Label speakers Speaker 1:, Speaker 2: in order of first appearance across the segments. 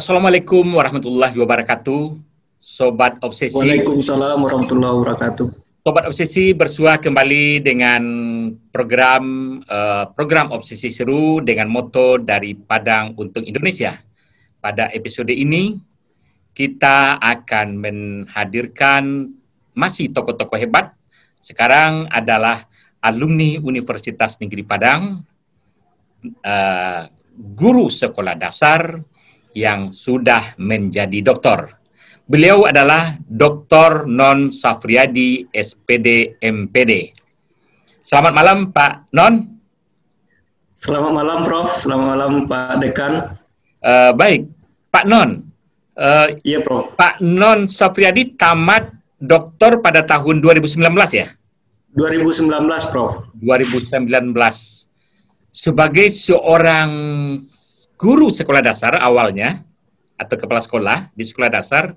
Speaker 1: Assalamualaikum warahmatullahi wabarakatuh, Sobat Obsesi.
Speaker 2: Waalaikumsalam warahmatullahi wabarakatuh.
Speaker 1: Sobat Obsesi bersua kembali dengan program Obsesi Seru dengan moto dari Padang untuk Indonesia. Pada episode ini, kita akan menghadirkan masih tokoh-tokoh hebat. Sekarang adalah alumni Universitas Negeri Padang, guru sekolah dasar, yang sudah menjadi doktor. Beliau adalah Dr. Non Safriadi, SPD, MPD. Selamat malam, Pak Non.
Speaker 2: Selamat malam, Prof. Selamat malam, Pak Dekan.
Speaker 1: Baik, Pak Non.
Speaker 2: Iya, Prof.
Speaker 1: Pak Non Safriadi tamat doktor pada tahun 2019 ya?
Speaker 2: 2019, Prof.
Speaker 1: 2019. Sebagai seorang guru sekolah dasar awalnya, atau kepala sekolah di sekolah dasar,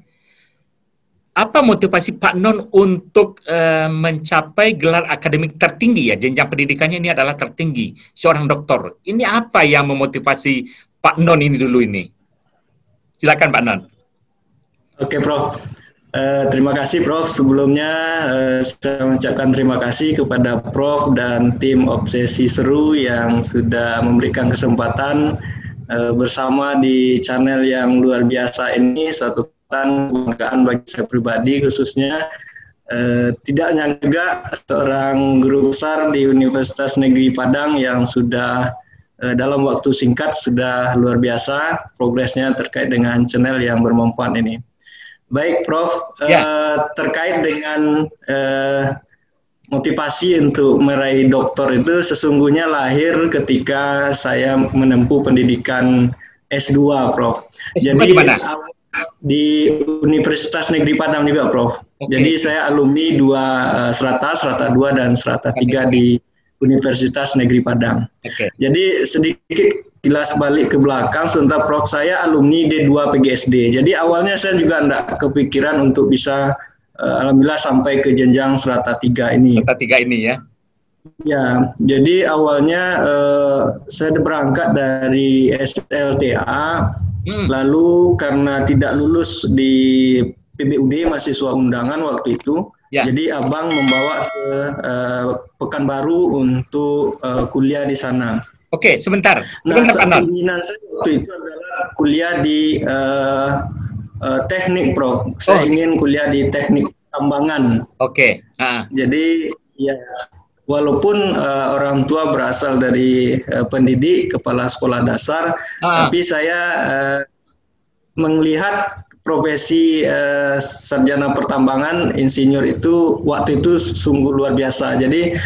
Speaker 1: apa motivasi Pak Non untuk mencapai gelar akademik tertinggi ya, jenjang pendidikannya ini adalah tertinggi, seorang doktor. Ini apa yang memotivasi Pak Non ini dulu ini? Silakan Pak Non.
Speaker 2: Oke, Prof. Terima kasih, Prof. Sebelumnya saya mengucapkan terima kasih kepada Prof dan tim Obsesi Seru yang sudah memberikan kesempatan bersama di channel yang luar biasa ini, suatu kebanggaan bagi saya pribadi khususnya. Tidak nyangka juga seorang guru besar di Universitas Negeri Padang yang sudah dalam waktu singkat sudah luar biasa progresnya terkait dengan channel yang bermanfaat ini. Baik, Prof. Terkait dengan motivasi untuk meraih doktor itu sesungguhnya lahir ketika saya menempuh pendidikan S2, Prof.
Speaker 1: S2
Speaker 2: jadi di Universitas Negeri Padang juga, Prof. Okay. Jadi saya alumni strata 2 dan strata 3 di Universitas Negeri Padang. Okay. Jadi sedikit kilas balik ke belakang, sebentar, Prof. Saya alumni D2 PGSD. Jadi awalnya saya juga tidak kepikiran untuk bisa alhamdulillah sampai ke jenjang strata 3 ini.
Speaker 1: Strata 3 ini ya?
Speaker 2: Ya, jadi awalnya saya berangkat dari SLTA, lalu karena tidak lulus di PBUD mahasiswa undangan waktu itu, jadi abang membawa ke Pekanbaru untuk kuliah di sana.
Speaker 1: Oke, sebentar
Speaker 2: Pak Non. Keinginan saya waktu itu adalah kuliah di teknik, Prof. Saya ingin kuliah di teknik tambangan.
Speaker 1: Oke.
Speaker 2: Jadi ya, walaupun orang tua berasal dari pendidik, kepala sekolah dasar, tapi saya melihat profesi sarjana pertambangan, insinyur itu waktu itu sungguh luar biasa. Jadi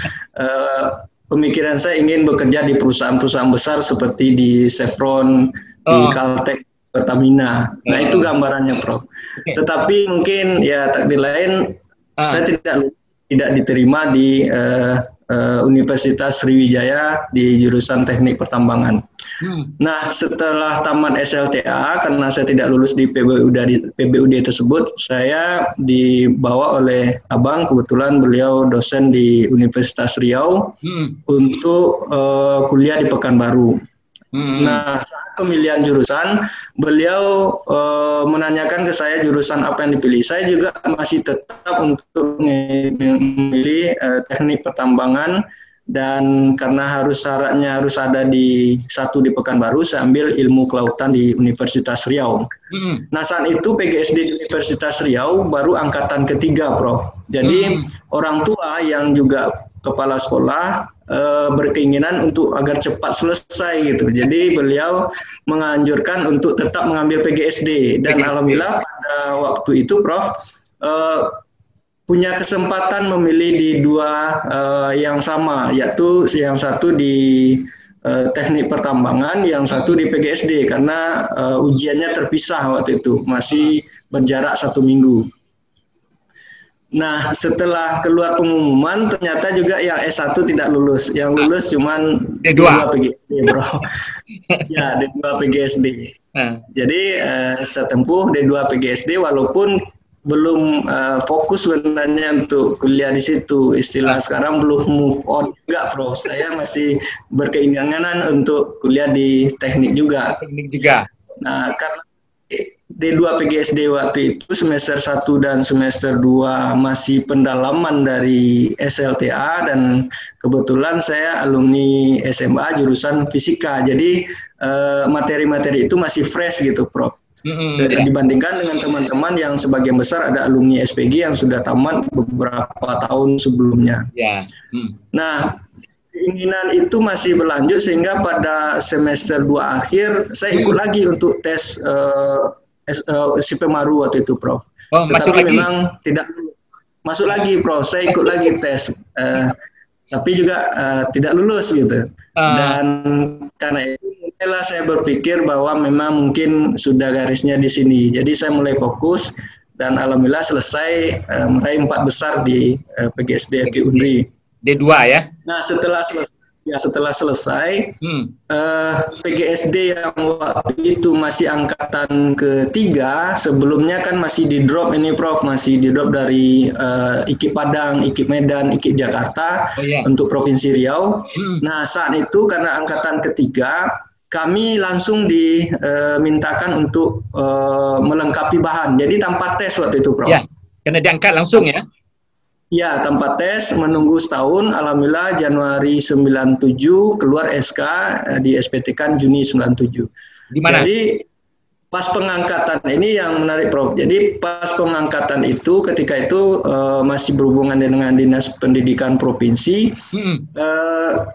Speaker 2: pemikiran saya ingin bekerja di perusahaan-perusahaan besar seperti di Chevron, di Caltech, Pertamina. Nah, itu gambarannya, Prof. Okay. Tetapi mungkin ya takdir lain saya tidak diterima di Universitas Sriwijaya di jurusan Teknik Pertambangan. Nah, setelah tamat SLTA, karena saya tidak lulus di PBUD tersebut, saya dibawa oleh abang, kebetulan beliau dosen di Universitas Riau, untuk kuliah di Pekanbaru. Nah, saat pemilihan jurusan, beliau menanyakan ke saya jurusan apa yang dipilih. Saya juga masih tetap untuk memilih teknik pertambangan, dan karena syaratnya harus ada satu di Pekanbaru, saya ambil ilmu kelautan di Universitas Riau. Nah, saat itu PGSD di Universitas Riau baru angkatan ketiga, Prof. Jadi orang tua yang juga kepala sekolah berkeinginan untuk agar cepat selesai gitu. Jadi beliau menganjurkan untuk tetap mengambil PGSD, dan alhamdulillah pada waktu itu, Prof, punya kesempatan memilih di dua yang sama, yaitu yang satu di teknik pertambangan, yang satu di PGSD, karena ujiannya terpisah waktu itu, masih berjarak 1 minggu. Nah, setelah keluar pengumuman, ternyata juga yang S1 tidak lulus. Yang lulus cuman D2 PGSD, Bro. Ya, D2 PGSD. Jadi, saya tempuh D2 PGSD, walaupun belum fokus sebenarnya untuk kuliah di situ. Istilah sekarang belum move on juga, Bro. Saya masih berkeinginan untuk kuliah di teknik juga.
Speaker 1: Teknik juga.
Speaker 2: Nah, karena D2 PGSD waktu itu semester 1 dan semester 2 masih pendalaman dari SLTA, dan kebetulan saya alumni SMA jurusan fisika. Jadi materi-materi itu masih fresh gitu, Prof. Dibandingkan dengan teman-teman yang sebagian besar ada alumni SPG yang sudah tamat beberapa tahun sebelumnya. Nah, keinginan itu masih berlanjut sehingga pada semester 2 akhir saya ikut lagi untuk tes SIPEMARU waktu itu, Prof. Tetapi memang tidak masuk lagi, Prof. Saya ikut lagi tes, tapi juga tidak lulus gitu. Dan karena itu mulailah saya berpikir bahwa memang mungkin sudah garisnya di sini. Jadi saya mulai fokus dan alhamdulillah selesai meraih 4 besar di PGSD FK Unri.
Speaker 1: D2 ya?
Speaker 2: Nah, setelah selesai PGSD yang waktu itu masih angkatan ketiga, sebelumnya kan masih di drop ini, Prof, masih di drop dari IKIP Padang, IKIP Medan, IKIP Jakarta untuk Provinsi Riau. Nah, saat itu karena angkatan ketiga, kami langsung dimintakan untuk melengkapi bahan. Jadi tanpa tes waktu itu, Prof.
Speaker 1: Ya, karena diangkat langsung ya?
Speaker 2: Ya, tanpa tes, menunggu setahun. Alhamdulillah Januari 97 keluar SK di SPT-kan Juni 97.
Speaker 1: Di mana?
Speaker 2: Jadi pas pengangkatan ini yang menarik, Prof. Jadi pas pengangkatan itu, ketika itu masih berhubungan dengan Dinas Pendidikan Provinsi,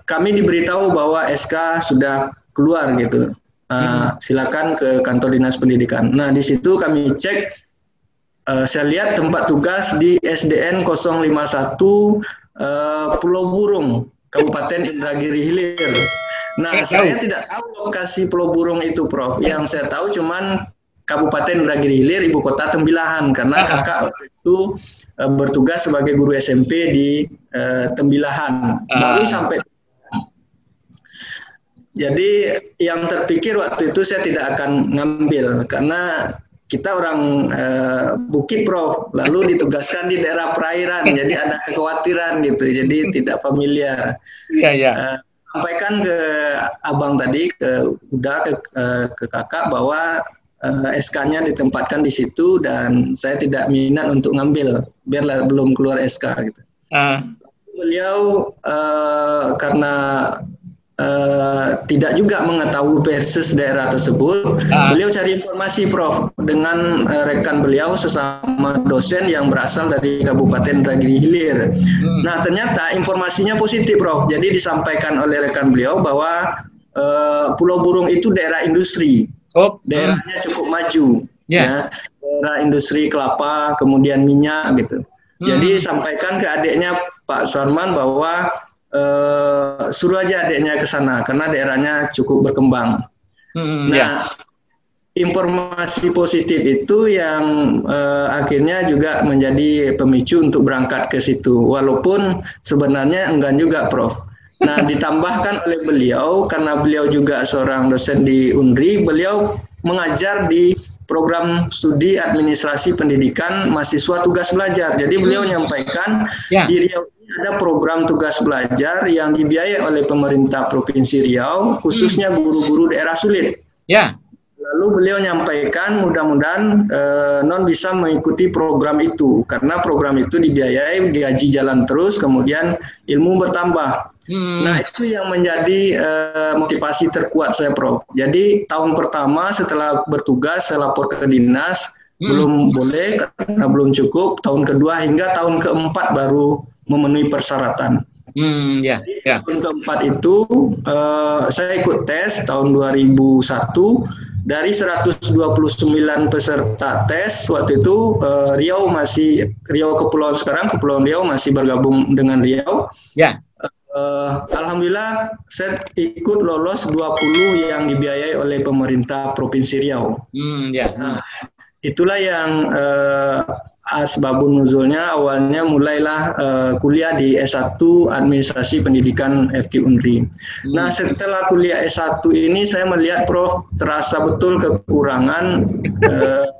Speaker 2: kami diberitahu bahwa SK sudah keluar gitu. Silakan ke kantor Dinas Pendidikan. Nah, di situ kami cek. Saya lihat tempat tugas di SDN 051 Pulau Burung, Kabupaten Indragiri Hilir. Nah, saya tidak tahu lokasi Pulau Burung itu, Prof. Yang saya tahu cuman Kabupaten Indragiri Hilir, ibu kota Tembilahan, karena kakak waktu itu bertugas sebagai guru SMP di Tembilahan. Baru sampai. Jadi yang terpikir waktu itu saya tidak akan ngambil karena kita orang bukit, Prof, lalu ditugaskan di daerah perairan, jadi ada kekhawatiran gitu, jadi tidak familiar. Sampaikan ke abang tadi, ke kakak bahwa SK-nya ditempatkan di situ dan saya tidak minat untuk ngambil, biarlah belum keluar SK gitu. Beliau karena tidak juga mengetahui persis daerah tersebut, beliau cari informasi, Prof, dengan rekan beliau sesama dosen yang berasal dari Kabupaten Indragiri Hilir. Nah, ternyata informasinya positif, Prof. Jadi disampaikan oleh rekan beliau bahwa Pulau Burung itu daerah industri, daerahnya cukup maju, ya, daerah industri kelapa, kemudian minyak gitu. Jadi sampaikan ke adiknya Pak Suarman bahwa suruh aja adiknya ke sana karena daerahnya cukup berkembang. Informasi positif itu yang akhirnya juga menjadi pemicu untuk berangkat ke situ. Walaupun sebenarnya enggan juga, Prof. Nah, ditambahkan oleh beliau karena beliau juga seorang dosen di Unri, beliau mengajar di program studi administrasi pendidikan mahasiswa tugas belajar. Jadi beliau menyampaikan di Riau ada program tugas belajar yang dibiayai oleh pemerintah Provinsi Riau, khususnya guru-guru daerah sulit. Lalu beliau menyampaikan mudah-mudahan non bisa mengikuti program itu, karena program itu dibiayai, gaji jalan terus, kemudian ilmu bertambah. Nah, itu yang menjadi motivasi terkuat saya, Prof. Jadi tahun pertama setelah bertugas, saya lapor ke dinas, belum boleh karena belum cukup. Tahun kedua hingga tahun keempat baru memenuhi persyaratan. Tahun keempat itu saya ikut tes tahun 2001. Dari 129 peserta tes waktu itu, Riau Kepulauan sekarang, Kepulauan Riau masih bergabung dengan Riau. Alhamdulillah saya ikut lolos 20 yang dibiayai oleh pemerintah Provinsi Riau. Nah, itulah yang asbabun nuzulnya, awalnya mulailah kuliah di S1 Administrasi Pendidikan FK Unri. Nah, setelah kuliah S1 ini saya melihat, Prof, terasa betul kekurangan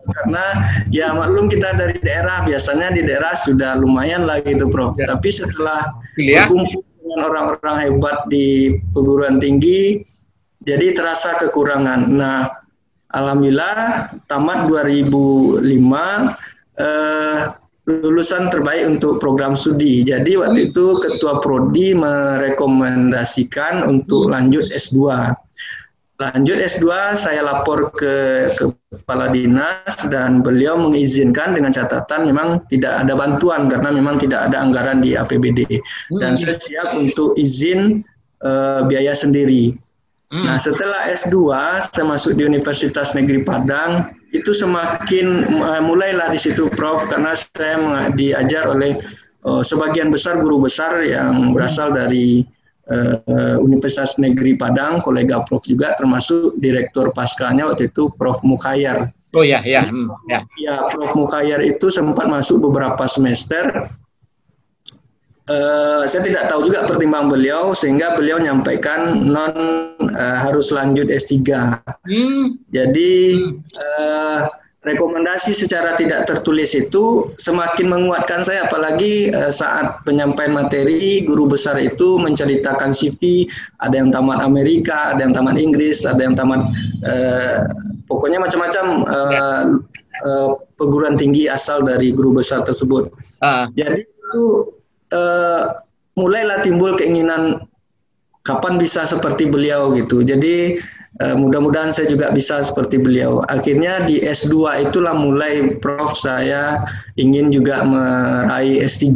Speaker 2: karena ya maklum kita dari daerah, biasanya di daerah sudah lumayan lah gitu, Prof. Tapi setelah berkumpul dengan orang-orang hebat di perguruan tinggi, jadi terasa kekurangan. Nah, alhamdulillah tamat 2005, lulusan terbaik untuk program studi. Jadi waktu itu Ketua Prodi merekomendasikan untuk lanjut S2. Lanjut S2, saya lapor ke Kepala Dinas dan beliau mengizinkan dengan catatan memang tidak ada bantuan karena memang tidak ada anggaran di APBD. Dan saya siap untuk izin biaya sendiri. Nah, setelah S2, saya masuk di Universitas Negeri Padang, itu semakin mulailah di situ Prof, karena saya diajar oleh sebagian besar guru besar yang berasal dari Universitas Negeri Padang, kolega Prof juga, termasuk direktur paskanya waktu itu Prof Mukhayyar.
Speaker 1: Oh ya, ya,
Speaker 2: ya. Prof Mukhayyar itu sempat masuk beberapa semester. Saya tidak tahu juga pertimbangan beliau, sehingga beliau menyampaikan harus lanjut S3. Jadi rekomendasi secara tidak tertulis itu semakin menguatkan saya, apalagi saat penyampaian materi, guru besar itu menceritakan CV, ada yang tamat Amerika, ada yang tamat Inggris, ada yang tamat pokoknya macam-macam perguruan tinggi asal dari guru besar tersebut. Jadi itu mulailah timbul keinginan kapan bisa seperti beliau gitu. Jadi mudah-mudahan saya juga bisa seperti beliau. Akhirnya di S2 itulah mulai Prof saya ingin juga meraih S3.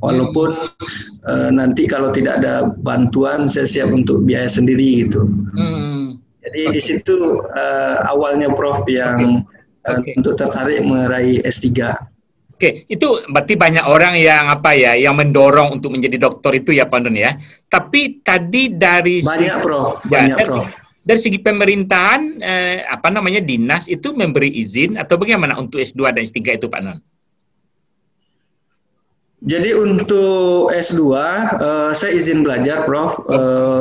Speaker 2: Walaupun nanti kalau tidak ada bantuan saya siap untuk biaya sendiri gitu. Jadi di situ awalnya Prof yang untuk tertarik meraih S3.
Speaker 1: Oke, itu berarti banyak orang yang yang mendorong untuk menjadi doktor itu ya Pak Nun ya. Tapi tadi dari
Speaker 2: banyak Prof, banyak Prof.
Speaker 1: Dari segi pemerintahan, dinas itu memberi izin atau bagaimana untuk S2 dan S3 itu Pak Non?
Speaker 2: Jadi untuk S2, saya izin belajar Prof,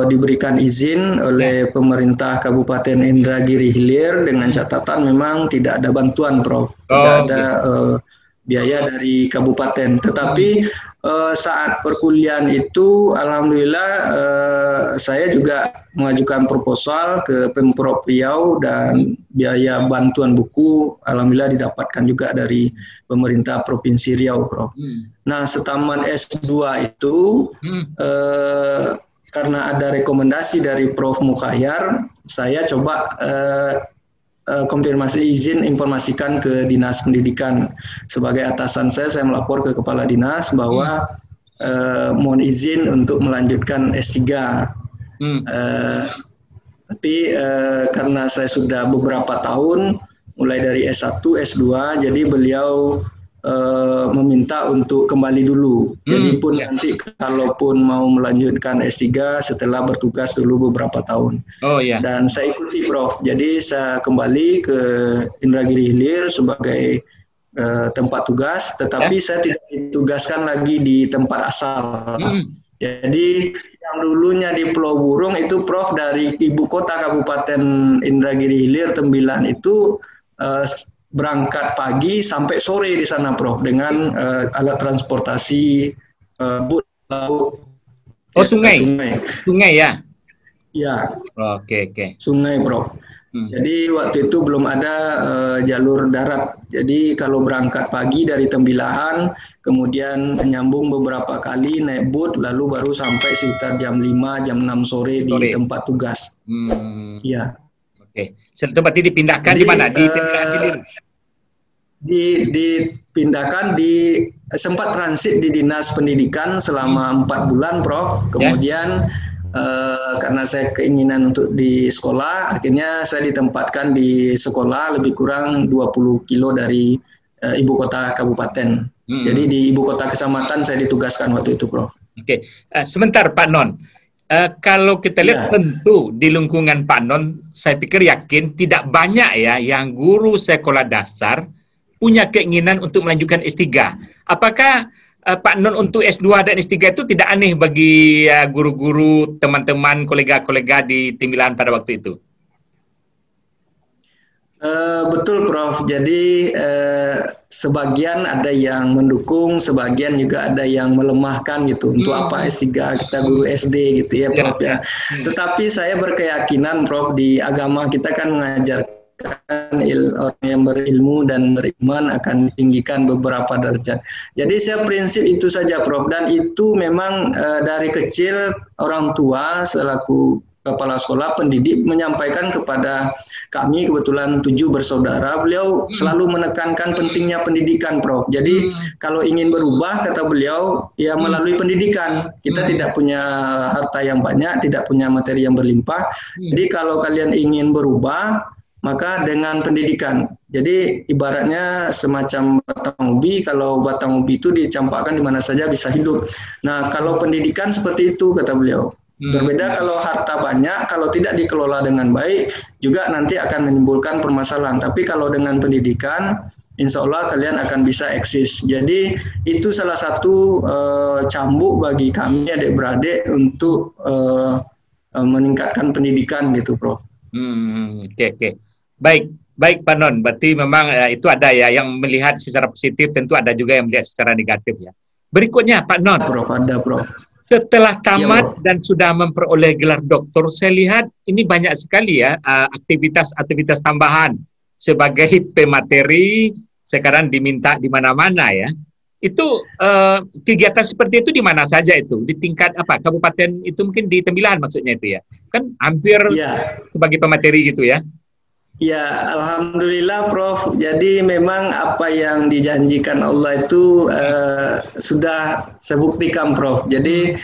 Speaker 2: diberikan izin oleh pemerintah Kabupaten Indragiri Hilir dengan catatan memang tidak ada bantuan Prof, tidak ada biaya dari kabupaten. Tetapi saat perkuliahan itu, alhamdulillah saya juga mengajukan proposal ke Pemprov Riau dan biaya bantuan buku, alhamdulillah didapatkan juga dari pemerintah Provinsi Riau, Prof. Nah, setaman S2 itu, karena ada rekomendasi dari Prof Mukhayyar, saya coba konfirmasi izin informasikan ke Dinas Pendidikan. Sebagai atasan saya melapor ke Kepala Dinas bahwa mohon izin untuk melanjutkan S3. Tapi karena saya sudah beberapa tahun, mulai dari S1, S2, jadi beliau meminta untuk kembali dulu. Jadi pun nanti kalaupun mau melanjutkan S3 setelah bertugas dulu beberapa tahun. Dan saya ikuti Prof. Jadi saya kembali ke Indragiri Hilir sebagai tempat tugas, tetapi saya tidak ditugaskan lagi di tempat asal. Jadi yang dulunya di Pulau Burung itu Prof dari ibu kota Kabupaten Indragiri Hilir Tembilan itu berangkat pagi sampai sore di sana Prof dengan alat transportasi bus laut.
Speaker 1: Sungai ya?
Speaker 2: Ya.
Speaker 1: Oke.
Speaker 2: Sungai Prof. Jadi waktu itu belum ada jalur darat. Jadi kalau berangkat pagi dari Tembilahan, kemudian nyambung beberapa kali naik boat, lalu baru sampai sekitar jam 5, jam 6 sore di tempat tugas. Ya.
Speaker 1: Oke. Setelah berarti dipindahkan di mana? Di Tembilahan Hilir?
Speaker 2: Dipindahkan sempat transit di Dinas Pendidikan selama 4 bulan Prof. Kemudian karena saya keinginan untuk di sekolah, akhirnya saya ditempatkan di sekolah lebih kurang 20 kilo dari ibu kota kabupaten. Jadi di ibu kota kecamatan saya ditugaskan waktu itu Prof.
Speaker 1: Oke. Sebentar Pak Non. Kalau kita lihat tentu di lingkungan Pak Non, saya pikir yakin tidak banyak ya yang guru sekolah dasar punya keinginan untuk melanjutkan S3. Apakah Pak Non untuk S2 dan S3 itu tidak aneh bagi guru-guru, teman-teman, kolega-kolega di Tembilahan pada waktu itu?
Speaker 2: Betul Prof. Jadi sebagian ada yang mendukung, sebagian juga ada yang melemahkan gitu. Untuk apa S3, kita guru SD gitu ya Prof ya. Tetapi saya berkeyakinan Prof, di agama kita kan mengajarkan orang yang berilmu dan beriman akan ditinggikan beberapa derajat. Jadi saya prinsip itu saja, Prof. Dan itu memang dari kecil orang tua selaku kepala sekolah pendidik menyampaikan kepada kami, kebetulan 7 bersaudara, beliau selalu menekankan pentingnya pendidikan, Prof. Jadi kalau ingin berubah, kata beliau, ya melalui pendidikan. Kita tidak punya harta yang banyak, tidak punya materi yang berlimpah. Jadi kalau kalian ingin berubah, maka dengan pendidikan. Jadi ibaratnya semacam batang ubi, kalau batang ubi itu dicampakkan di mana saja bisa hidup. Nah, kalau pendidikan seperti itu, kata beliau. Berbeda kalau harta banyak, kalau tidak dikelola dengan baik, juga nanti akan menimbulkan permasalahan. Tapi kalau dengan pendidikan, insya Allah kalian akan bisa eksis. Jadi itu salah satu cambuk bagi kami adik-beradik untuk meningkatkan pendidikan gitu, Prof.
Speaker 1: Oke. Baik Pak Non, berarti memang itu ada ya yang melihat secara positif, tentu ada juga yang melihat secara negatif ya. Berikutnya Pak Non.
Speaker 2: Ada, Prof.
Speaker 1: Setelah tamat dan sudah memperoleh gelar doktor, saya lihat ini banyak sekali ya aktivitas tambahan sebagai pemateri sekarang diminta di mana-mana ya. Itu kegiatan seperti itu di mana saja itu? Di tingkat apa? Kabupaten itu mungkin di Tembilahan maksudnya itu ya? Kan hampir sebagai pemateri gitu ya?
Speaker 2: Ya, alhamdulillah Prof. Jadi memang apa yang dijanjikan Allah itu sudah saya buktikan, Prof. Jadi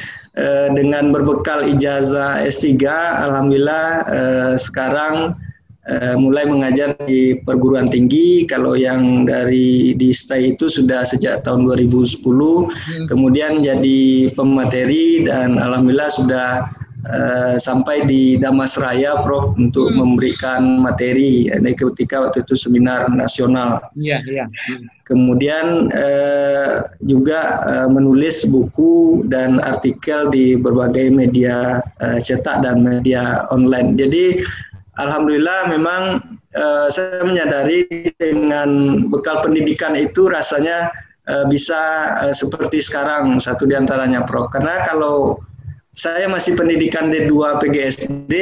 Speaker 2: dengan berbekal ijazah S3, alhamdulillah sekarang mulai mengajar di perguruan tinggi. Kalau yang di STAI itu sudah sejak tahun 2010, kemudian jadi pemateri dan alhamdulillah sudah sampai di Damasraya, Prof, untuk memberikan materi ketika waktu itu seminar nasional. Kemudian juga menulis buku dan artikel di berbagai media cetak dan media online. Jadi alhamdulillah memang saya menyadari dengan bekal pendidikan itu rasanya bisa seperti sekarang, satu diantaranya, Prof. Karena kalau saya masih pendidikan D2 PGSD,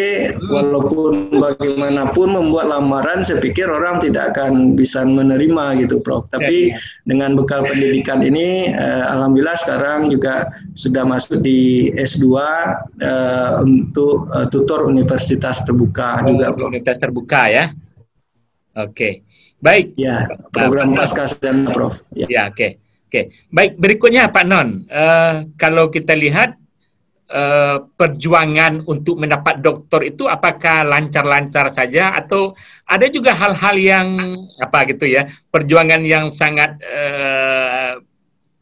Speaker 2: walaupun bagaimanapun membuat lamaran, saya pikir orang tidak akan bisa menerima gitu, Prof. Tapi dengan bekal pendidikan ini, alhamdulillah sekarang juga sudah masuk di S2 untuk tutor universitas terbuka juga, Prof.
Speaker 1: Universitas terbuka ya. Oke, baik.
Speaker 2: Ya, program pascasarjana, Prof.
Speaker 1: Ya, oke. Baik, berikutnya Pak Non, kalau kita lihat perjuangan untuk mendapat doktor itu apakah lancar-lancar saja atau ada juga hal-hal yang apa gitu ya, perjuangan yang sangat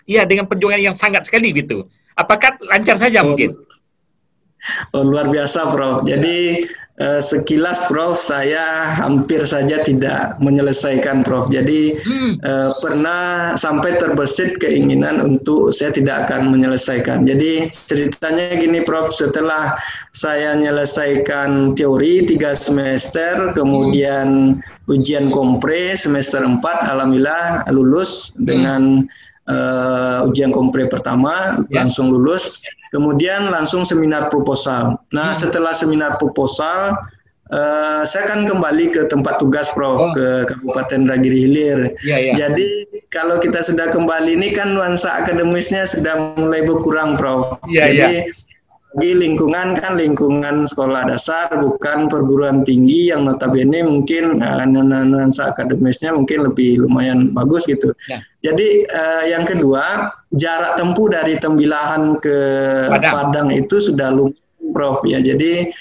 Speaker 1: dengan perjuangan yang sangat sekali gitu. Apakah lancar saja mungkin?
Speaker 2: Luar biasa, Prof. Jadi sekilas, Prof, saya hampir saja tidak menyelesaikan, Prof. Jadi pernah sampai terbersit keinginan untuk saya tidak akan menyelesaikan. Jadi ceritanya gini, Prof, setelah saya menyelesaikan teori 3 semester, kemudian ujian kompre semester 4, alhamdulillah lulus dengan ujian kompre pertama, langsung lulus. Kemudian langsung seminar proposal. Nah, setelah seminar proposal, saya kan kembali ke tempat tugas, Prof, ke Kabupaten Indragiri Hilir. Jadi kalau kita sudah kembali ini kan nuansa akademisnya sudah mulai berkurang, Prof. Jadi lingkungan kan lingkungan sekolah dasar, bukan perguruan tinggi yang notabene mungkin nuansa akademisnya mungkin lebih lumayan bagus gitu. Jadi yang kedua, jarak tempuh dari Tembilahan ke Padang itu sudah lumayan, Prof, ya. Jadi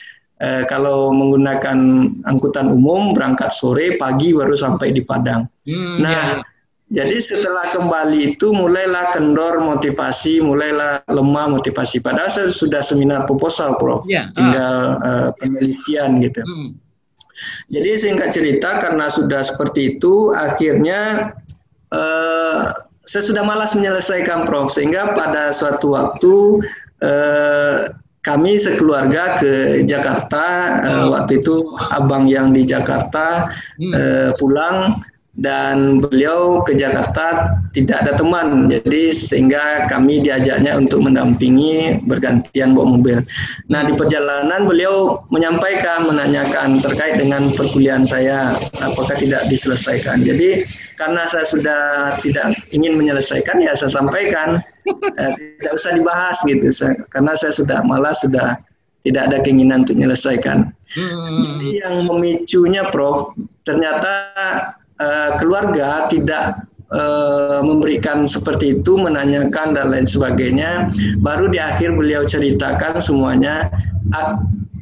Speaker 2: kalau menggunakan angkutan umum berangkat sore, pagi baru sampai di Padang. Jadi setelah kembali itu mulailah kendor motivasi, mulailah lemah motivasi. Padahal saya sudah seminar proposal, Prof. Tinggal penelitian gitu. Jadi singkat cerita, karena sudah seperti itu, akhirnya saya sudah malas menyelesaikan, Prof. Sehingga pada suatu waktu kami sekeluarga ke Jakarta. Waktu itu abang yang di Jakarta pulang. dan beliau ke Jakarta tidak ada teman, jadi sehingga kami diajaknya untuk mendampingi bergantian bawa mobil. Nah, di perjalanan beliau menanyakan terkait dengan perkuliahan saya, apakah tidak diselesaikan. Jadi karena saya sudah tidak ingin menyelesaikan, ya saya sampaikan, tidak usah dibahas gitu, karena saya sudah malas, sudah tidak ada keinginan untuk menyelesaikan. Jadi yang memicunya, Prof, ternyata keluarga tidak memberikan seperti itu, menanyakan dan lain sebagainya. Baru di akhir beliau ceritakan semuanya,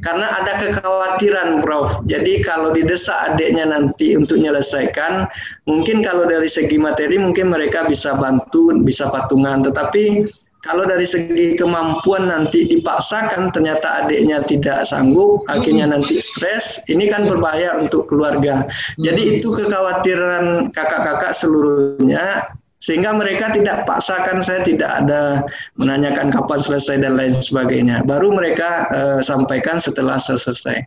Speaker 2: karena ada kekhawatiran, Prof. Jadi kalau didesak adiknya nanti untuk menyelesaikan, mungkin kalau dari segi materi mungkin mereka bisa bantu, bisa patungan, tetapi kalau dari segi kemampuan nanti dipaksakan ternyata adiknya tidak sanggup, akhirnya nanti stres, ini kan berbahaya untuk keluarga. Jadi itu kekhawatiran kakak-kakak seluruhnya, sehingga mereka tidak paksakan, saya tidak ada menanyakan kapan selesai dan lain sebagainya. Baru mereka sampaikan setelah selesai.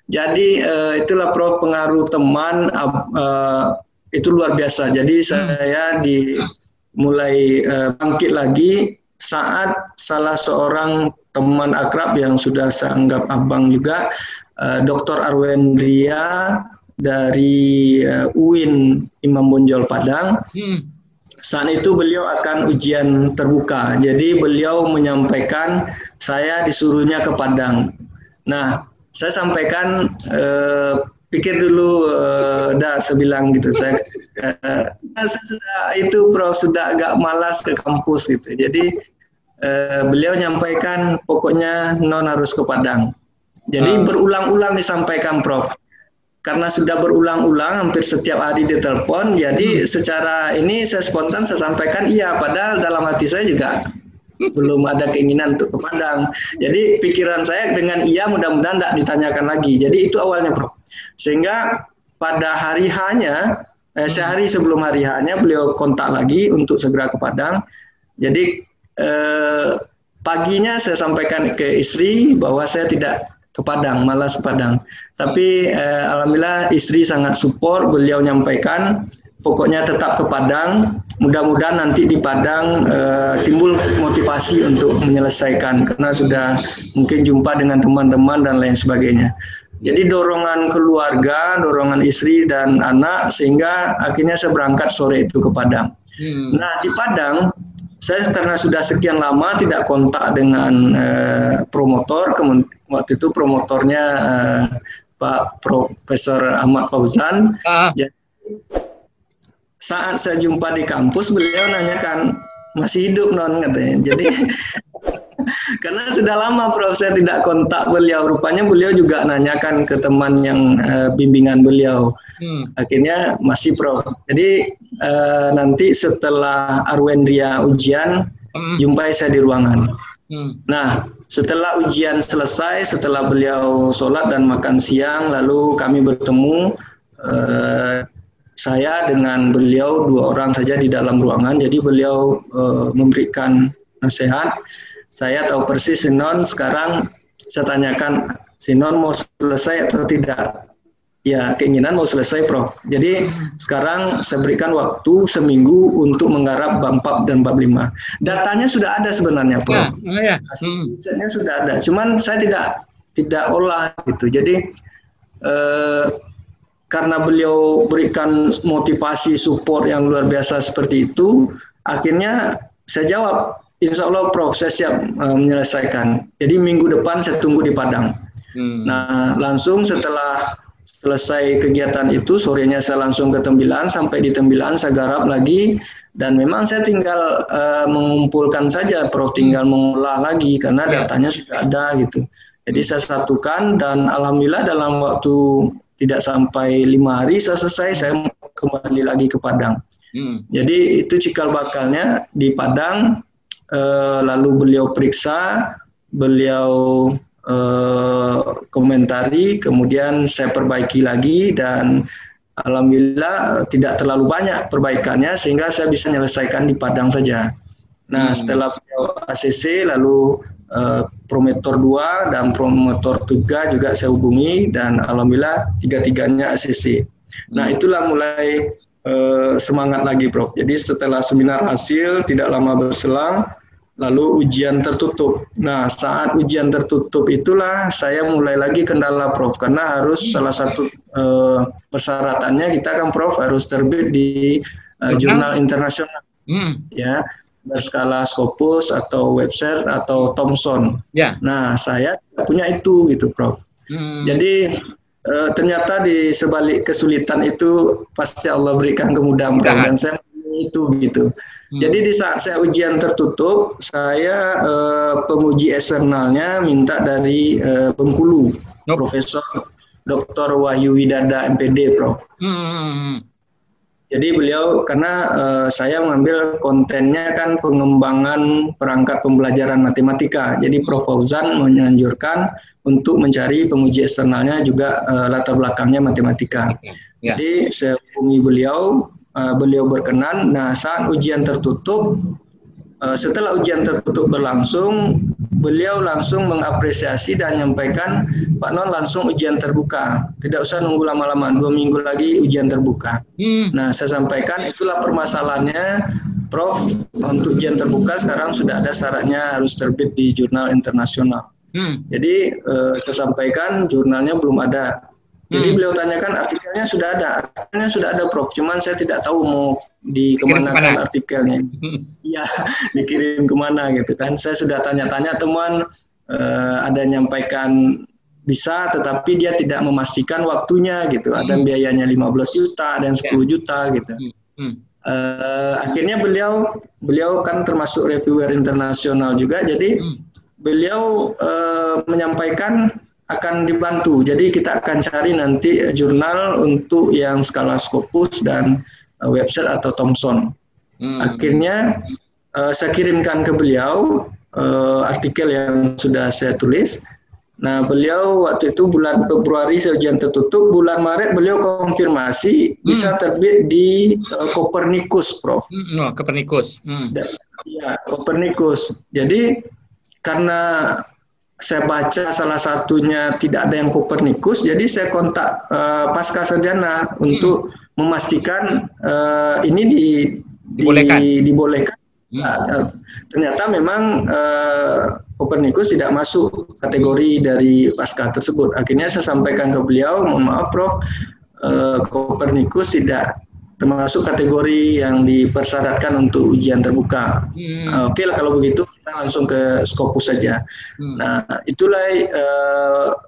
Speaker 2: Jadi itulah, Prof, pengaruh teman itu luar biasa. Jadi saya mulai bangkit lagi saat salah seorang teman akrab yang sudah saya anggap abang juga, Dr. Arwendria dari UIN Imam Bonjol Padang. Saat itu beliau akan ujian terbuka, jadi beliau menyampaikan saya disuruhnya ke Padang. Nah, saya sampaikan, pikir dulu, saya bilang gitu, saya sudah itu, Prof, sudah agak malas ke kampus gitu. Jadi beliau nyampaikan pokoknya non harus ke Padang. Jadi berulang-ulang disampaikan, Prof. Karena sudah berulang-ulang hampir setiap hari ditelepon, jadi secara ini saya spontan saya sampaikan iya, padahal dalam hati saya juga belum ada keinginan untuk ke Padang. Jadi pikiran saya dengan iya, mudah-mudahan tidak ditanyakan lagi. Jadi itu awalnya, Prof. Sehingga pada hari H-nya, sehari sebelum hari H-nya beliau kontak lagi untuk segera ke Padang. Jadi paginya saya sampaikan ke istri bahwa saya tidak ke Padang, malas ke Padang. Tapi alhamdulillah istri sangat support, beliau nyampaikan pokoknya tetap ke Padang, mudah-mudahan nanti di Padang timbul motivasi untuk menyelesaikan, karena sudah mungkin jumpa dengan teman-teman dan lain sebagainya. Jadi dorongan keluarga, dorongan istri dan anak, sehingga akhirnya saya berangkat sore itu ke Padang. Nah, di Padang, saya karena sudah sekian lama tidak kontak dengan promotor, waktu itu promotornya Pak Profesor Ahmad Fauzan. Jadi, saat saya jumpa di kampus, beliau nanyakan, masih hidup, Non, katanya. Jadi karena sudah lama, Prof, saya tidak kontak beliau. Rupanya beliau juga nanyakan ke teman yang bimbingan beliau. Akhirnya masih, Prof. Jadi nanti setelah Arwendria ujian, jumpai saya di ruangan. Nah, setelah ujian selesai, setelah beliau sholat dan makan siang, lalu kami bertemu, saya dengan beliau 2 orang saja di dalam ruangan. Jadi beliau memberikan nasihat. Saya tahu persis Sinon, sekarang saya tanyakan, Sinon mau selesai atau tidak? Ya, keinginan mau selesai, Prof. Jadi sekarang saya berikan waktu seminggu untuk menggarap bab 4 dan bab 5. Datanya sudah ada sebenarnya, Prof. Hasilnya sudah ada, cuman saya tidak olah gitu. Jadi karena beliau berikan motivasi support yang luar biasa seperti itu, akhirnya saya jawab, insya Allah, Prof, saya siap menyelesaikan. Jadi minggu depan saya tunggu di Padang. Nah, langsung setelah selesai kegiatan itu, sorenya saya langsung ke Tembilan, sampai di Tembilan saya garap lagi, dan memang saya tinggal mengumpulkan saja, Prof, tinggal mengolah lagi, karena datanya sudah ada gitu. Jadi saya satukan, dan alhamdulillah dalam waktu tidak sampai 5 hari saya selesai, saya kembali lagi ke Padang. Jadi itu cikal bakalnya di Padang. Lalu beliau periksa, beliau komentari, kemudian saya perbaiki lagi, dan alhamdulillah tidak terlalu banyak perbaikannya, sehingga saya bisa menyelesaikan di Padang saja. Nah, setelah beliau ACC, lalu promotor 2 dan promotor 3 juga saya hubungi, dan alhamdulillah 3-tiganya ACC. Nah, itulah mulai semangat lagi, Prof. Jadi setelah seminar hasil, tidak lama berselang, lalu ujian tertutup. Nah, saat ujian tertutup itulah saya mulai lagi kendala, Prof. Karena harus salah satu persyaratannya kita kan, Prof, harus terbit di jurnal internasional, ya, berskala Scopus atau Webster atau Thomson. Nah, saya punya itu, gitu, Prof. Jadi ternyata di sebalik kesulitan itu pasti Allah berikan kemudahan, dan saya itu gitu. Jadi di saat saya ujian tertutup, saya penguji eksternalnya minta dari Bengkulu, Profesor Dr. Wahyu Widada MPD, Prof. Jadi beliau, karena saya mengambil kontennya kan pengembangan perangkat pembelajaran matematika. Jadi Prof. Fauzan menganjurkan untuk mencari penguji eksternalnya juga latar belakangnya matematika. Jadi saya hubungi beliau, beliau berkenan. Nah, saat ujian tertutup, setelah ujian tertutup berlangsung, beliau langsung mengapresiasi dan menyampaikan, Pak Non langsung ujian terbuka. Tidak usah nunggu lama-lama, 2 minggu lagi ujian terbuka. Nah, saya sampaikan itulah permasalahannya, Prof. Untuk ujian terbuka sekarang sudah ada syaratnya harus terbit di jurnal internasional. Jadi saya sampaikan jurnalnya belum ada. Jadi beliau tanyakan artikelnya sudah ada, Prof. Cuman saya tidak tahu mau dikemanakan artikelnya. Iya, dikirim kemana gitu kan. Saya sudah tanya-tanya teman, ada nyampaikan bisa, tetapi dia tidak memastikan waktunya gitu. Ada biayanya 15 juta, ada yang 10 juta gitu. Akhirnya beliau kan termasuk reviewer internasional juga, jadi beliau menyampaikan akan dibantu. Jadi kita akan cari nanti jurnal untuk yang skala Scopus dan Webster atau Thomson. Akhirnya saya kirimkan ke beliau artikel yang sudah saya tulis. Nah, beliau waktu itu bulan Februari saya ujian tertutup, bulan Maret beliau konfirmasi bisa terbit di Copernicus, Prof.
Speaker 1: Copernicus.
Speaker 2: Ya, Copernicus. Jadi karena saya baca salah satunya tidak ada yang Copernicus, jadi saya kontak pasca sarjana untuk memastikan ini dibolehkan. Nah, ternyata memang Copernicus tidak masuk kategori dari pasca tersebut. Akhirnya saya sampaikan ke beliau, mohon maaf Prof, Copernicus tidak termasuk kategori yang dipersyaratkan untuk ujian terbuka. Oke lah kalau begitu kita langsung ke Scopus saja. Nah, itulah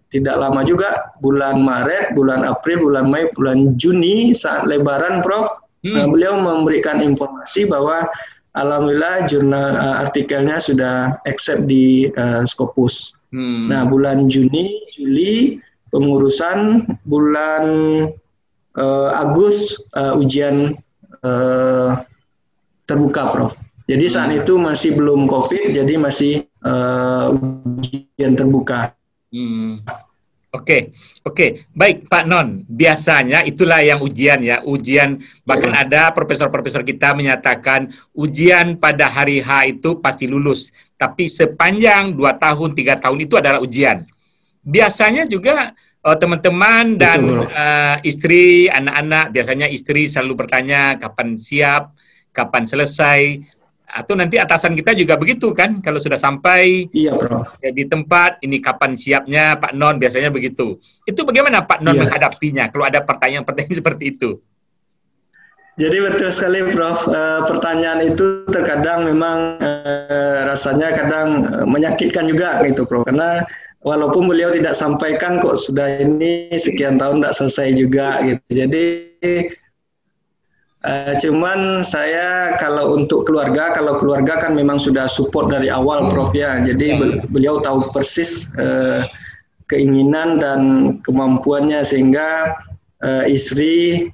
Speaker 2: tidak lama juga, bulan Maret, bulan April, bulan Mei, bulan Juni saat Lebaran, Prof. Beliau memberikan informasi bahwa alhamdulillah jurnal artikelnya sudah accept di Scopus. Nah, bulan Juni, Juli pengurusan, bulan Agus ujian terbuka, Prof. Jadi saat itu masih belum COVID, jadi masih ujian terbuka.
Speaker 1: Oke, baik Pak Non. Biasanya itulah yang ujian ya, ujian. Bahkan ada profesor-profesor kita menyatakan ujian pada hari H itu pasti lulus. Tapi sepanjang 2 tahun, 3 tahun itu adalah ujian. Biasanya juga teman-teman dan istri, anak-anak, biasanya istri selalu bertanya kapan siap, kapan selesai, atau nanti atasan kita juga begitu kan, kalau sudah sampai di tempat, ini kapan siapnya Pak Non, biasanya begitu. Itu bagaimana Pak Non menghadapinya kalau ada pertanyaan-pertanyaan seperti itu?
Speaker 2: Jadi betul sekali Prof, pertanyaan itu terkadang memang rasanya kadang menyakitkan juga gitu Prof, karena walaupun beliau tidak sampaikan kok sudah ini sekian tahun tidak selesai juga gitu. Jadi cuman saya kalau untuk keluarga, kalau keluarga kan memang sudah support dari awal Prof ya. Jadi beliau tahu persis keinginan dan kemampuannya sehingga istri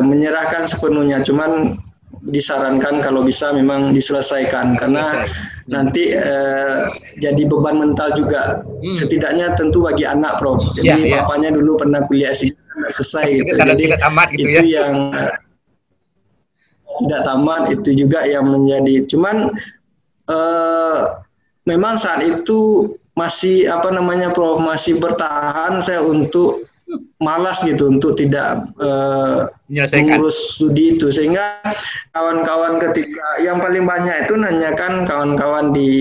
Speaker 2: menyerahkan sepenuhnya. Cuman disarankan kalau bisa memang diselesaikan karena nanti jadi beban mental juga, setidaknya tentu bagi anak Prof. Jadi papanya dulu pernah kuliah S3 selesai gitu. Jadi
Speaker 1: tidak tamat gitu
Speaker 2: itu yang tidak tamat, itu juga yang menjadi. Cuman memang saat itu masih Prof, masih bertahan saya untuk malas gitu untuk tidak mengurus studi itu, sehingga kawan-kawan ketika yang paling banyak itu nanyakan kawan-kawan di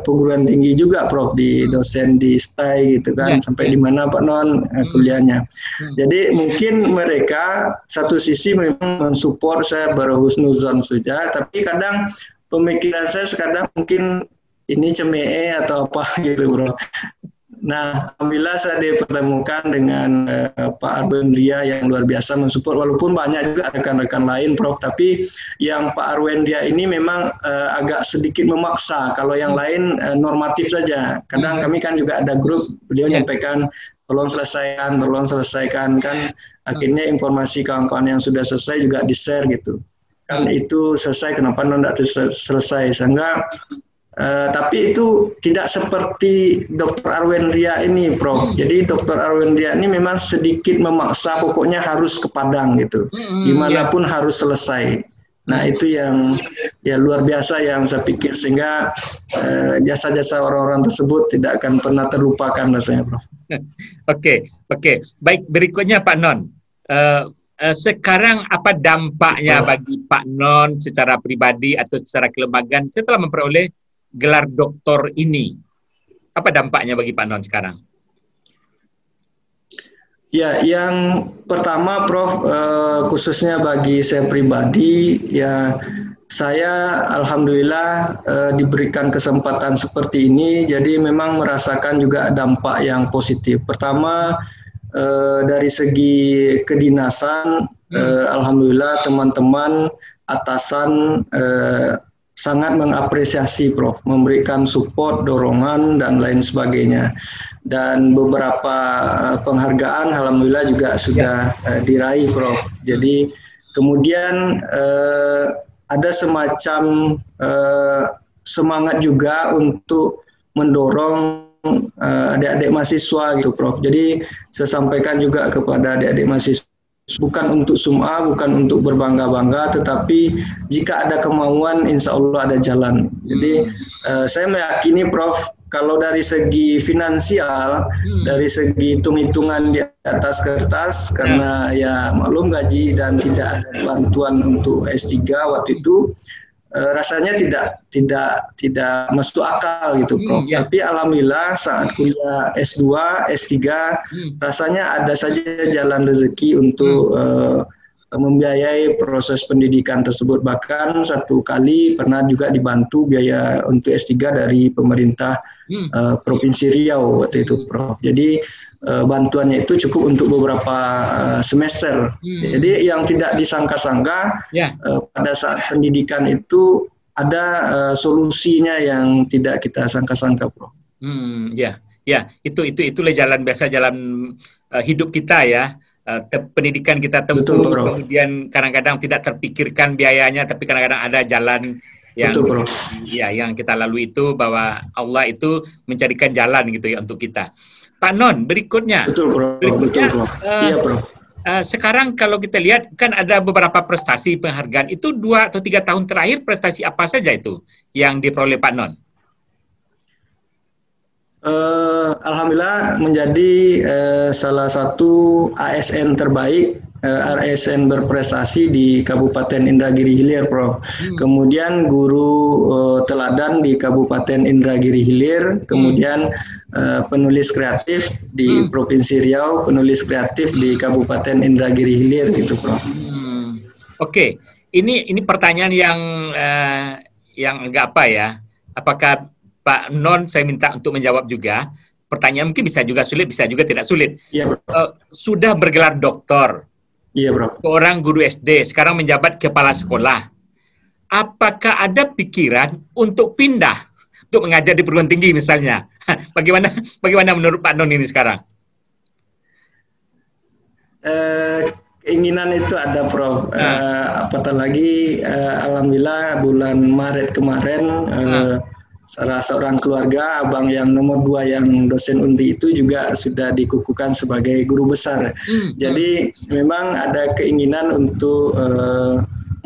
Speaker 2: perguruan tinggi juga, Prof, di dosen di STAI gitu kan, sampai di mana Pak Non kuliahnya. Jadi mungkin mereka satu sisi memang mensupport saya berhusnuzon saja, tapi kadang pemikiran saya sekadang mungkin ini cemee atau apa gitu, Bro. Nah, alhamdulillah saya dipertemukan dengan Pak Arwendia yang luar biasa mensupport, walaupun banyak juga rekan-rekan lain, Prof. Tapi yang Pak Arwendia ini memang agak sedikit memaksa. Kalau yang lain normatif saja. Kadang kami kan juga ada grup, beliau nyampaikan tolong selesaikan kan. Akhirnya informasi kawan-kawan yang sudah selesai juga di-share gitu. Kan itu selesai, kenapa tidak selesai? Sehingga tapi itu tidak seperti Dr. Arwendia ini, Prof. Jadi Dr. Arwendia ini memang sedikit memaksa, pokoknya harus ke Padang gitu. Gimana pun harus selesai. Nah, itu yang ya luar biasa yang saya pikir, sehingga jasa-jasa orang-orang tersebut tidak akan pernah terlupakan rasanya, Prof.
Speaker 1: Oke. Baik, berikutnya Pak Non. Sekarang apa dampaknya bagi Pak Non secara pribadi atau secara kelembagaan setelah memperoleh gelar doktor ini? Apa dampaknya bagi Pak Non sekarang?
Speaker 2: Ya, yang pertama, Prof, khususnya bagi saya pribadi, ya saya alhamdulillah diberikan kesempatan seperti ini, jadi memang merasakan juga dampak yang positif. Pertama, dari segi kedinasan, alhamdulillah teman-teman atasan sangat mengapresiasi, Prof, memberikan support, dorongan, dan lain sebagainya. Dan beberapa penghargaan alhamdulillah juga sudah diraih, Prof. Jadi kemudian ada semacam semangat juga untuk mendorong adik-adik mahasiswa gitu, Prof. Jadi saya sampaikan juga kepada adik-adik mahasiswa, bukan untuk sum'ah, bukan untuk berbangga-bangga, tetapi jika ada kemauan, insya Allah ada jalan. Jadi saya meyakini, Prof, kalau dari segi finansial, dari segi hitung-hitungan di atas kertas, karena ya maklum gaji dan tidak ada bantuan untuk S3 waktu itu, rasanya tidak masuk akal gitu, Prof. Tapi alhamdulillah saat kuliah S2, S3, rasanya ada saja jalan rezeki untuk membiayai proses pendidikan tersebut. Bahkan satu kali pernah juga dibantu biaya untuk S3 dari pemerintah Provinsi Riau waktu itu, Prof. Jadi bantuannya itu cukup untuk beberapa semester. Jadi yang tidak disangka-sangka pada saat pendidikan itu ada solusinya yang tidak kita sangka-sangka, Prof.
Speaker 1: Itulah jalan biasa, jalan hidup kita ya. Pendidikan kita tempuh, kemudian kadang-kadang tidak terpikirkan biayanya, tapi kadang-kadang ada jalan yang yang kita lalui itu, bahwa Allah itu mencarikan jalan gitu ya untuk kita. Pak Non, berikutnya.
Speaker 2: Iya, Bro.
Speaker 1: Sekarang kalau kita lihat kan ada beberapa prestasi penghargaan. Itu 2 atau 3 tahun terakhir prestasi apa saja itu yang diperoleh Pak Non?
Speaker 2: Alhamdulillah menjadi salah satu ASN terbaik, ASN berprestasi di Kabupaten Indragiri Hilir, Prof. Kemudian guru teladan di Kabupaten Indragiri Hilir, kemudian penulis kreatif di Provinsi Riau, penulis kreatif di Kabupaten Indragiri Hilir gitu, Prof.
Speaker 1: Oke. Ini pertanyaan yang enggak apa ya? Apakah Pak Non saya minta untuk menjawab juga. Pertanyaan mungkin bisa juga sulit, bisa juga tidak sulit.
Speaker 2: Iya,
Speaker 1: sudah bergelar doktor.
Speaker 2: Iya, Bro.
Speaker 1: Seorang guru SD, sekarang menjabat kepala sekolah. Apakah ada pikiran untuk pindah, untuk mengajar di perguruan tinggi misalnya? Bagaimana menurut Pak Non ini sekarang?
Speaker 2: Keinginan itu ada, Prof. Apatah lagi, alhamdulillah bulan Maret kemarin, salah seorang keluarga, abang yang nomor 2 yang dosen UNRI itu juga sudah dikukuhkan sebagai guru besar. Jadi memang ada keinginan untuk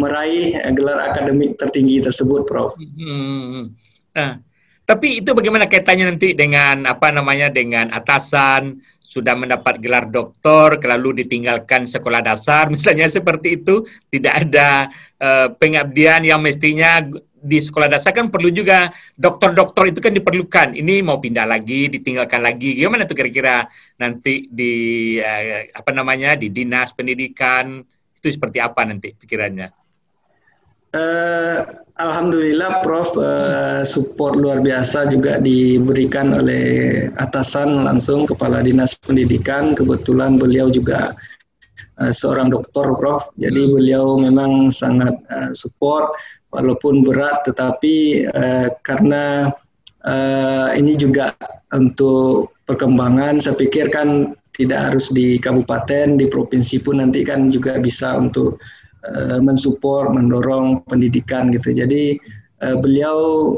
Speaker 2: meraih gelar akademik tertinggi tersebut, Prof.
Speaker 1: Tapi itu bagaimana kaitannya nanti dengan apa namanya dengan atasan sudah mendapat gelar doktor lalu ditinggalkan sekolah dasar misalnya seperti itu, tidak ada pengabdian yang mestinya di sekolah dasar kan perlu juga dokter-dokter itu kan diperlukan. Ini mau pindah lagi, ditinggalkan lagi. Gimana tuh kira-kira nanti di apa namanya di dinas pendidikan itu seperti apa nanti pikirannya?
Speaker 2: Alhamdulillah Prof, support luar biasa juga diberikan oleh atasan langsung Kepala Dinas Pendidikan. Kebetulan beliau juga seorang dokter Prof, jadi beliau memang sangat support walaupun berat, tetapi karena ini juga untuk perkembangan, saya pikir kan tidak harus di kabupaten, di provinsi pun nanti kan juga bisa untuk mensupport, mendorong pendidikan gitu. Jadi beliau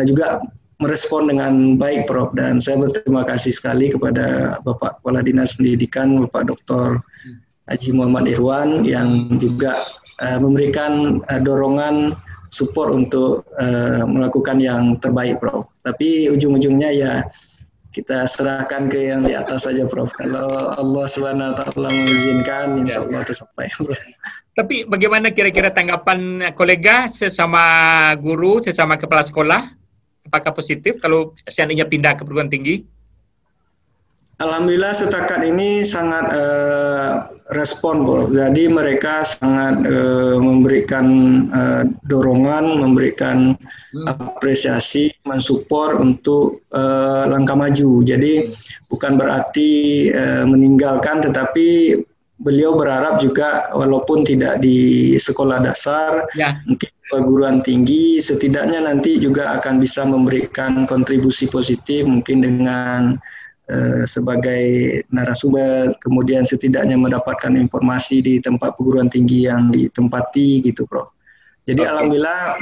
Speaker 2: juga merespon dengan baik Prof, dan saya berterima kasih sekali kepada Bapak Kepala Dinas Pendidikan, Bapak Dr. Haji Muhammad Irwan yang juga memberikan dorongan support untuk melakukan yang terbaik Prof. Tapi ujung-ujungnya ya kita serahkan ke yang di atas saja Prof. Kalau Allah SWT mengizinkan, insya Allah tercapai Prof.
Speaker 1: Tapi bagaimana kira-kira tanggapan kolega sesama guru, sesama kepala sekolah? Apakah positif kalau seandainya pindah ke perguruan tinggi?
Speaker 2: Alhamdulillah setakat ini sangat respon, Prof. Jadi mereka sangat memberikan dorongan, memberikan apresiasi, mensupport untuk langkah maju. Jadi bukan berarti meninggalkan, tetapi beliau berharap juga walaupun tidak di sekolah dasar, mungkin perguruan tinggi, setidaknya nanti juga akan bisa memberikan kontribusi positif mungkin dengan sebagai narasumber, kemudian setidaknya mendapatkan informasi di tempat perguruan tinggi yang ditempati gitu Prof. Jadi alhamdulillah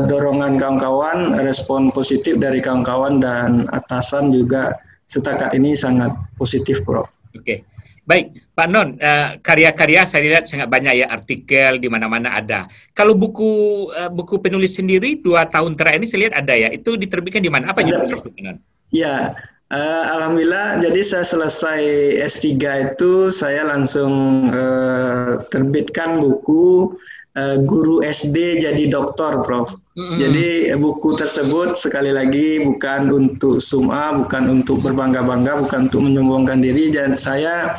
Speaker 2: dorongan kawan-kawan, respon positif dari kawan-kawan dan atasan juga setakat ini sangat positif Prof.
Speaker 1: Baik, Pak Non, karya-karya saya lihat sangat banyak ya, artikel di mana-mana ada. Kalau buku penulis sendiri 2 tahun terakhir ini saya lihat ada ya, itu diterbitkan di mana? Apa judulnya, Pak Non?
Speaker 2: Ya, alhamdulillah. Jadi saya selesai S3 itu saya langsung terbitkan buku Guru SD jadi doktor, Prof. Jadi buku tersebut sekali lagi bukan untuk sum'ah, bukan untuk berbangga-bangga, bukan untuk menyombongkan diri, dan saya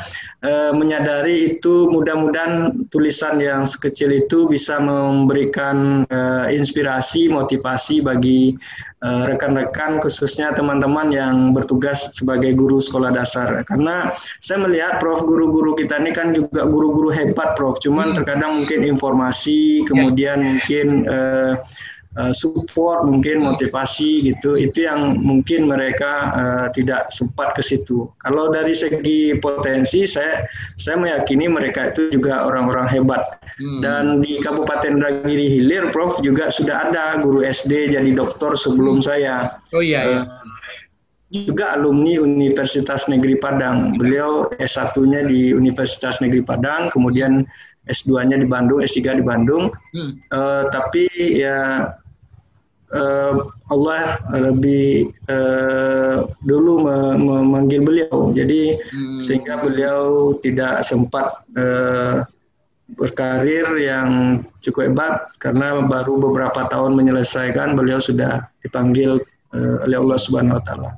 Speaker 2: menyadari itu mudah-mudahan tulisan yang sekecil itu bisa memberikan inspirasi, motivasi bagi rekan-rekan, khususnya teman-teman yang bertugas sebagai guru sekolah dasar. Karena saya melihat Prof, guru-guru kita ini kan juga guru-guru hebat Prof, cuman terkadang mungkin informasi, kemudian mungkin support, mungkin motivasi gitu, itu yang mungkin mereka tidak sempat ke situ. Kalau dari segi potensi, saya meyakini mereka itu juga orang-orang hebat. Dan di Kabupaten Indragiri Hilir, Prof, juga sudah ada guru SD jadi doktor sebelum saya. Juga alumni Universitas Negeri Padang. Beliau S1-nya di Universitas Negeri Padang, kemudian S2-nya di Bandung, S3 di Bandung. Tapi ya Allah lebih dulu memanggil beliau, jadi sehingga beliau tidak sempat berkarir yang cukup hebat, karena baru beberapa tahun menyelesaikan beliau sudah dipanggil oleh Allah Subhanahu Wa Taala.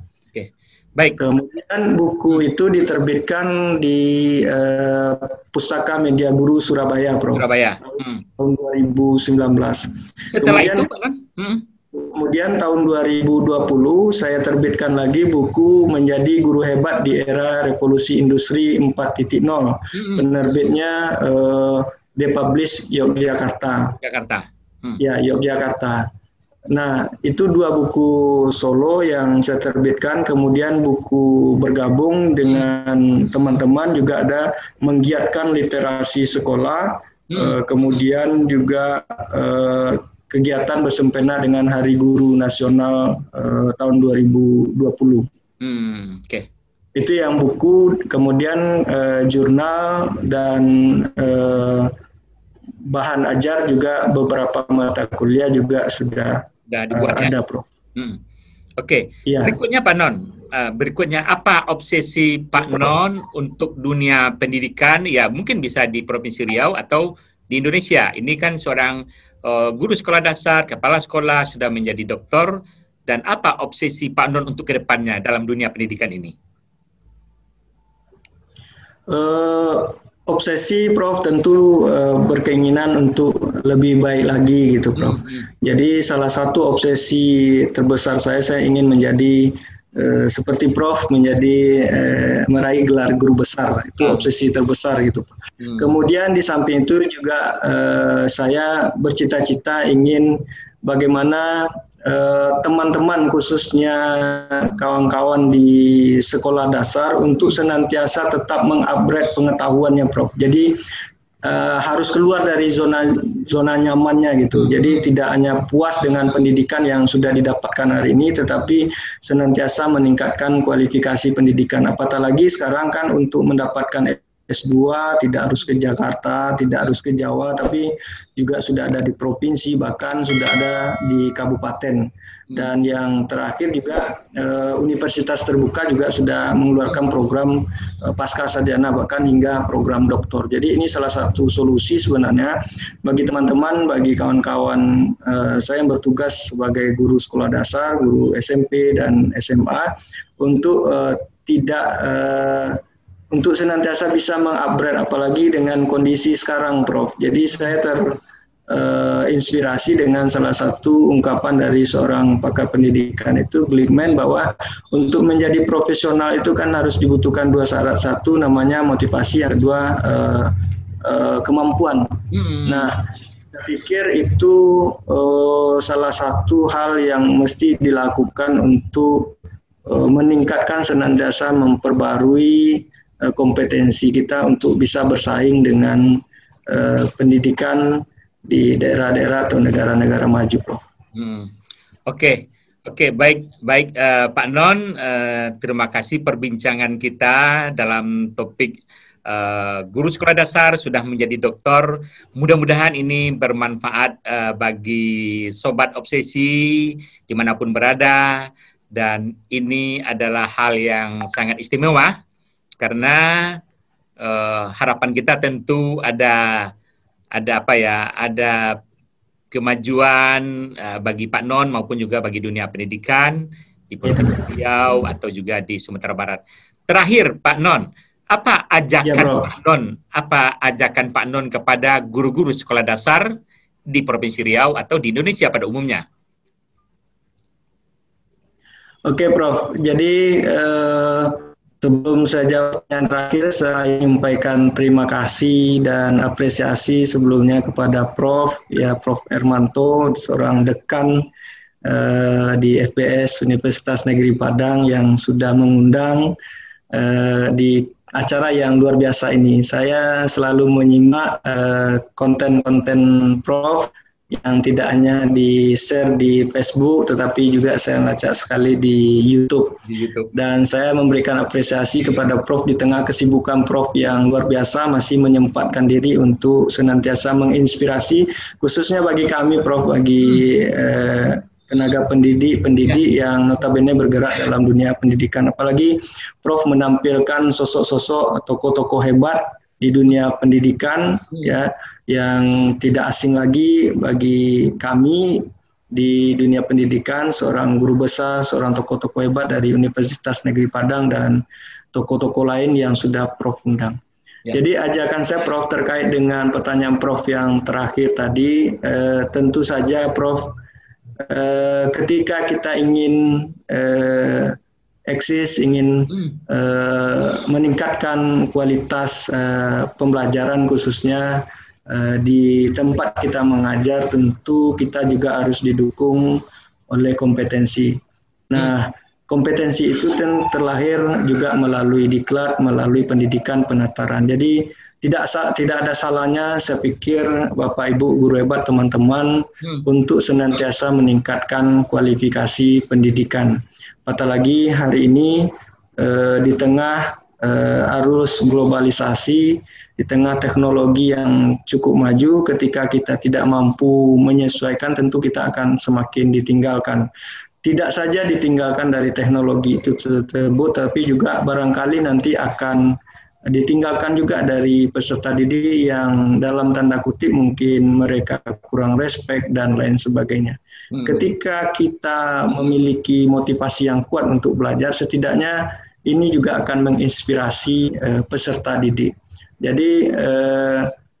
Speaker 1: Baik.
Speaker 2: Kemudian buku itu diterbitkan di Pustaka Media Guru Surabaya, Prof.
Speaker 1: Surabaya.
Speaker 2: Tahun 2019.
Speaker 1: Setelah itu,
Speaker 2: kemudian tahun 2020 saya terbitkan lagi buku Menjadi Guru Hebat di Era Revolusi Industri 4.0. Penerbitnya Depublish Yogyakarta. Ya, Yogyakarta. Nah, itu 2 buku solo yang saya terbitkan, kemudian buku bergabung dengan teman-teman juga ada menggiatkan literasi sekolah, kemudian juga kegiatan bersempena dengan Hari Guru Nasional tahun 2020. Itu yang buku, kemudian jurnal dan bahan ajar juga beberapa mata kuliah juga sudah
Speaker 1: dibuat,
Speaker 2: ada, Prof.
Speaker 1: Oke,
Speaker 2: Iya.
Speaker 1: berikutnya Pak Non. Berikutnya apa obsesi Pak Non untuk dunia pendidikan? Ya mungkin bisa di Provinsi Riau atau di Indonesia. Ini kan seorang guru sekolah dasar, kepala sekolah, sudah menjadi doktor. Dan apa obsesi Pak Non untuk kedepannya dalam dunia pendidikan ini?
Speaker 2: Obsesi Prof tentu berkeinginan untuk lebih baik lagi gitu Prof. Jadi salah satu obsesi terbesar saya ingin menjadi seperti Prof menjadi meraih gelar guru besar, itu obsesi terbesar gitu. Kemudian di samping itu juga saya bercita-cita ingin bagaimana teman-teman khususnya kawan-kawan di sekolah dasar untuk senantiasa tetap mengupgrade pengetahuannya Prof. Jadi harus keluar dari zona nyamannya gitu. Jadi tidak hanya puas dengan pendidikan yang sudah didapatkan hari ini, tetapi senantiasa meningkatkan kualifikasi pendidikan. Apatah lagi sekarang kan untuk mendapatkan S2 tidak harus ke Jakarta, tidak harus ke Jawa, tapi juga sudah ada di provinsi, bahkan sudah ada di kabupaten. Dan yang terakhir juga universitas terbuka juga sudah mengeluarkan program pasca sarjana, bahkan hingga program doktor. Jadi ini salah satu solusi sebenarnya bagi teman-teman, bagi kawan-kawan saya yang bertugas sebagai guru sekolah dasar, guru SMP dan SMA untuk untuk senantiasa bisa mengupgrade, apalagi dengan kondisi sekarang, Prof. Jadi saya terinspirasi dengan salah satu ungkapan dari seorang pakar pendidikan itu, Glickman, bahwa untuk menjadi profesional itu kan harus dibutuhkan dua syarat. Satu namanya motivasi, yang kedua kemampuan. Nah, saya pikir itu salah satu hal yang mesti dilakukan untuk meningkatkan, senantiasa memperbarui kompetensi kita untuk bisa bersaing dengan pendidikan di daerah-daerah atau negara-negara maju, Prof.
Speaker 1: Oke, baik Pak Non, terima kasih perbincangan kita dalam topik guru sekolah dasar sudah menjadi doktor. Mudah-mudahan ini bermanfaat bagi sobat obsesi dimanapun berada, dan ini adalah hal yang sangat istimewa. Karena harapan kita tentu ada kemajuan bagi Pak Non maupun juga bagi dunia pendidikan di Provinsi Riau atau juga di Sumatera Barat. Terakhir Pak Non, apa ajakan Pak Non kepada guru-guru sekolah dasar di Provinsi Riau atau di Indonesia pada umumnya?
Speaker 2: Oke, Prof. Jadi sebelum saya jawab yang terakhir, saya menyampaikan terima kasih dan apresiasi sebelumnya kepada Prof. Ermanto, seorang dekan di FBS Universitas Negeri Padang yang sudah mengundang di acara yang luar biasa ini. Saya selalu menyimak konten-konten Prof yang tidak hanya di-share di Facebook, tetapi juga saya baca sekali di YouTube. Dan saya memberikan apresiasi kepada Prof di tengah kesibukan Prof yang luar biasa, masih menyempatkan diri untuk senantiasa menginspirasi, khususnya bagi kami Prof, bagi tenaga pendidik yang notabene bergerak dalam dunia pendidikan. Apalagi Prof menampilkan sosok-sosok tokoh-tokoh hebat di dunia pendidikan, ya, yang tidak asing lagi bagi kami di dunia pendidikan, seorang guru besar, seorang tokoh-tokoh hebat dari Universitas Negeri Padang dan tokoh-tokoh lain yang sudah Prof undang. Jadi ajakan saya Prof terkait dengan pertanyaan Prof yang terakhir tadi, tentu saja Prof, ketika kita ingin eksis, ingin meningkatkan kualitas pembelajaran khususnya di tempat kita mengajar, tentu kita juga harus didukung oleh kompetensi. Nah, kompetensi itu terlahir juga melalui diklat, melalui pendidikan penataran. Jadi tidak ada salahnya, saya pikir Bapak Ibu guru hebat, teman-teman, untuk senantiasa meningkatkan kualifikasi pendidikan. Apatah lagi hari ini di tengah arus globalisasi, di tengah teknologi yang cukup maju, ketika kita tidak mampu menyesuaikan, tentu kita akan semakin ditinggalkan. tidak saja ditinggalkan dari teknologi itu tersebut, tapi juga barangkali nanti akan ditinggalkan juga dari peserta didik yang dalam tanda kutip mungkin mereka kurang respect dan lain sebagainya. Ketika kita memiliki motivasi yang kuat untuk belajar, setidaknya ini juga akan menginspirasi peserta didik. Jadi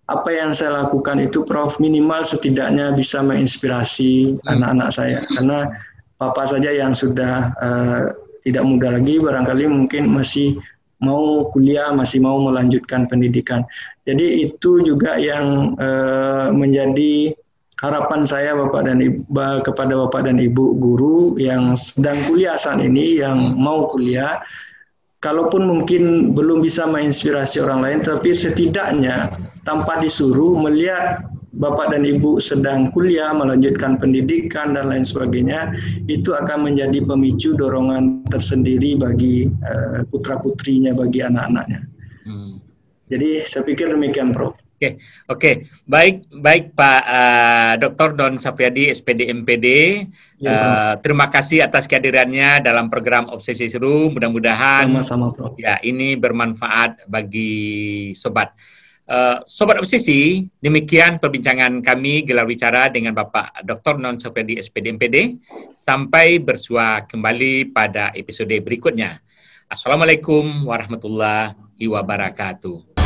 Speaker 2: apa yang saya lakukan itu, Prof, minimal setidaknya bisa menginspirasi anak-anak saya. Karena Bapak saja yang sudah tidak muda lagi, barangkali mungkin masih mau kuliah, masih mau melanjutkan pendidikan. Jadi itu juga yang menjadi harapan saya kepada Bapak dan Ibu guru yang sedang kuliah saat ini, yang mau kuliah. Kalaupun mungkin belum bisa menginspirasi orang lain, tapi setidaknya tanpa disuruh melihat Bapak dan Ibu sedang kuliah, melanjutkan pendidikan dan lain sebagainya, itu akan menjadi pemicu dorongan tersendiri bagi putra-putrinya, bagi anak-anaknya. Jadi saya pikir demikian, Prof.
Speaker 1: Oke. Baik Pak Dr. Don Safriadi, SPD MPD. Terima kasih atas kehadirannya dalam program Obsesi Seru. Mudah-mudahan
Speaker 2: sama-sama, Prof.
Speaker 1: Ya, ini bermanfaat bagi sobat. Sobat Obsesi, demikian perbincangan kami gelar bicara dengan Bapak Dr. Don Safriadi, SPD MPD. Sampai bersua kembali pada episode berikutnya. Assalamualaikum warahmatullahi wabarakatuh.